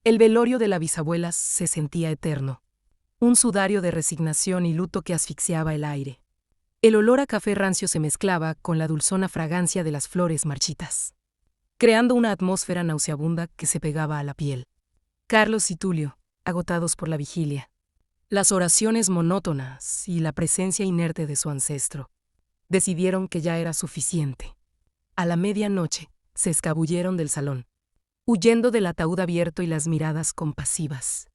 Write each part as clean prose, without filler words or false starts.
El velorio de la bisabuela se sentía eterno. Un sudario de resignación y luto que asfixiaba el aire. El olor a café rancio se mezclaba con la dulzona fragancia de las flores marchitas, creando una atmósfera nauseabunda que se pegaba a la piel. Carlos y Tulio, agotados por la vigilia, las oraciones monótonas y la presencia inerte de su ancestro, decidieron que ya era suficiente. A la medianoche, se escabulleron del salón, huyendo del ataúd abierto y las miradas compasivas.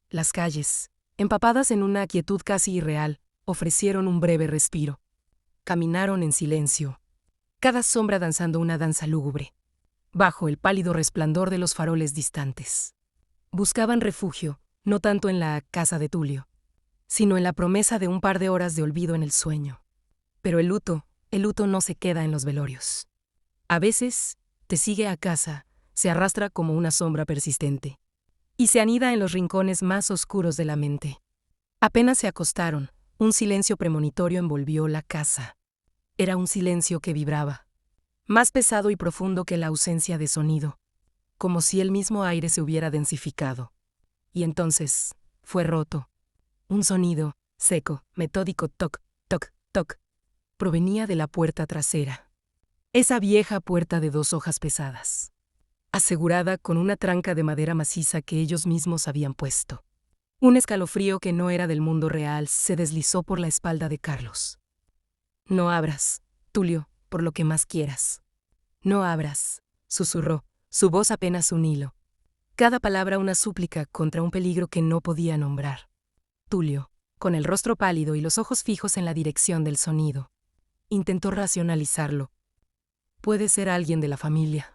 Las calles, empapadas en una quietud casi irreal, ofrecieron un breve respiro. Caminaron en silencio, cada sombra danzando una danza lúgubre, bajo el pálido resplandor de los faroles distantes. Buscaban refugio, no tanto en la casa de Tulio, sino en la promesa de un par de horas de olvido en el sueño. Pero el luto no se queda en los velorios. A veces, te sigue a casa, se arrastra como una sombra persistente, y se anida en los rincones más oscuros de la mente. Apenas se acostaron, un silencio premonitorio envolvió la casa. Era un silencio que vibraba, más pesado y profundo que la ausencia de sonido, como si el mismo aire se hubiera densificado. Y entonces, fue roto. Un sonido, seco, metódico, toc, toc, toc, provenía de la puerta trasera. Esa vieja puerta de 2 hojas pesadas, asegurada con una tranca de madera maciza que ellos mismos habían puesto. Un escalofrío que no era del mundo real se deslizó por la espalda de Carlos. «No abras, Tulio, por lo que más quieras. No abras», susurró, su voz apenas un hilo. Cada palabra una súplica contra un peligro que no podía nombrar. Tulio, con el rostro pálido y los ojos fijos en la dirección del sonido, intentó racionalizarlo. Puede ser alguien de la familia.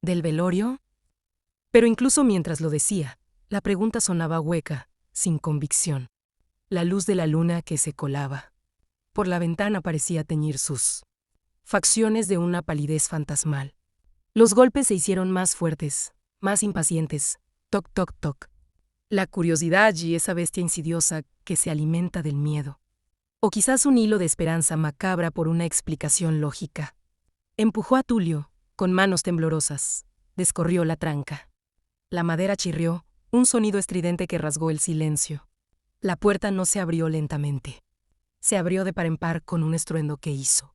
¿Del velorio? Pero incluso mientras lo decía, la pregunta sonaba hueca, sin convicción. La luz de la luna que se colaba por la ventana parecía teñir sus facciones de una palidez fantasmal. Los golpes se hicieron más fuertes, más impacientes. Toc, toc, toc. La curiosidad y esa bestia insidiosa que se alimenta del miedo. O quizás un hilo de esperanza macabra por una explicación lógica. Empujó a Tulio, con manos temblorosas. Descorrió la tranca. La madera chirrió, un sonido estridente que rasgó el silencio. La puerta no se abrió lentamente. Se abrió de par en par con un estruendo que hizo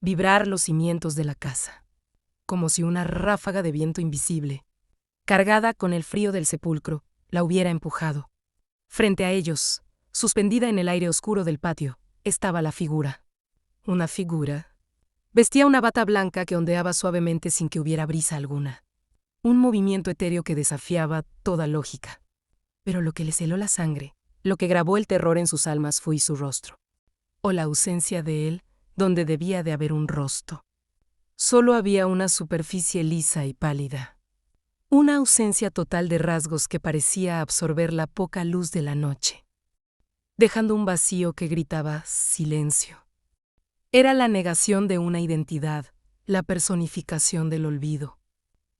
vibrar los cimientos de la casa, como si una ráfaga de viento invisible, cargada con el frío del sepulcro, la hubiera empujado. Frente a ellos, suspendida en el aire oscuro del patio, estaba la figura. Una figura. Vestía una bata blanca que ondeaba suavemente sin que hubiera brisa alguna. Un movimiento etéreo que desafiaba toda lógica. Pero lo que les heló la sangre, lo que grabó el terror en sus almas fue su rostro. O la ausencia de él, donde debía de haber un rostro. Solo había una superficie lisa y pálida. Una ausencia total de rasgos que parecía absorber la poca luz de la noche, dejando un vacío que gritaba silencio. Era la negación de una identidad, la personificación del olvido.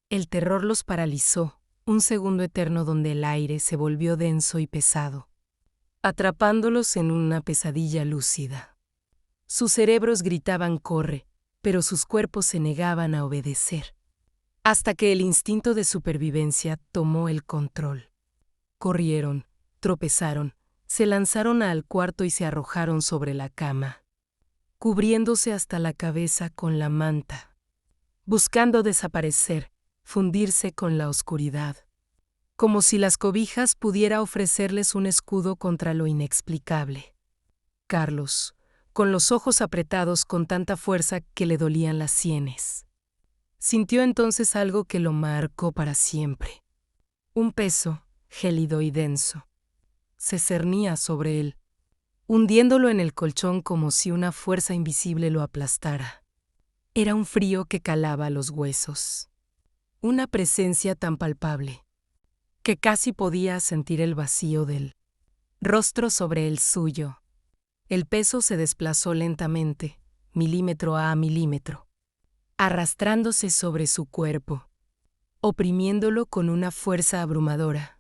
El terror los paralizó, un segundo eterno donde el aire se volvió denso y pesado, atrapándolos en una pesadilla lúcida. Sus cerebros gritaban «corre», pero sus cuerpos se negaban a obedecer, hasta que el instinto de supervivencia tomó el control. Corrieron, tropezaron, se lanzaron al cuarto y se arrojaron sobre la cama, cubriéndose hasta la cabeza con la manta, buscando desaparecer, fundirse con la oscuridad, como si las cobijas pudiera ofrecerles un escudo contra lo inexplicable. Carlos, con los ojos apretados con tanta fuerza que le dolían las sienes, sintió entonces algo que lo marcó para siempre. Un peso, gélido y denso, se cernía sobre él, hundiéndolo en el colchón como si una fuerza invisible lo aplastara. Era un frío que calaba los huesos. Una presencia tan palpable que casi podía sentir el vacío del rostro sobre el suyo. El peso se desplazó lentamente, milímetro a milímetro, arrastrándose sobre su cuerpo, oprimiéndolo con una fuerza abrumadora.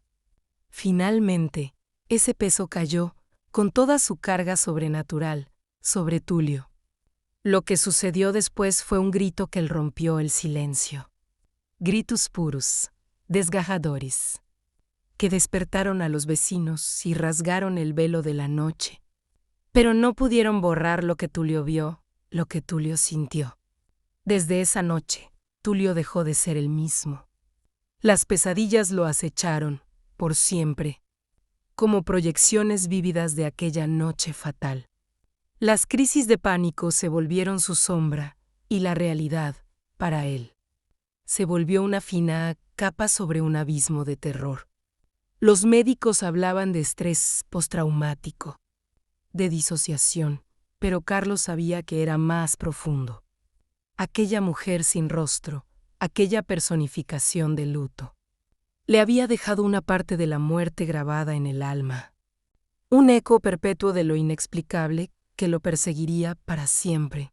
Finalmente, ese peso cayó con toda su carga sobrenatural sobre Tulio. Lo que sucedió después fue un grito que rompió el silencio. Gritus purus, desgarradores, que despertaron a los vecinos y rasgaron el velo de la noche, pero no pudieron borrar lo que Tulio vio, lo que Tulio sintió. Desde esa noche, Tulio dejó de ser el mismo. Las pesadillas lo acecharon, por siempre, como proyecciones vívidas de aquella noche fatal. Las crisis de pánico se volvieron su sombra y la realidad, para él, se volvió una fina capa sobre un abismo de terror. Los médicos hablaban de estrés postraumático, de disociación, pero Carlos sabía que era más profundo. Aquella mujer sin rostro, aquella personificación del luto, le había dejado una parte de la muerte grabada en el alma, un eco perpetuo de lo inexplicable que lo perseguiría para siempre.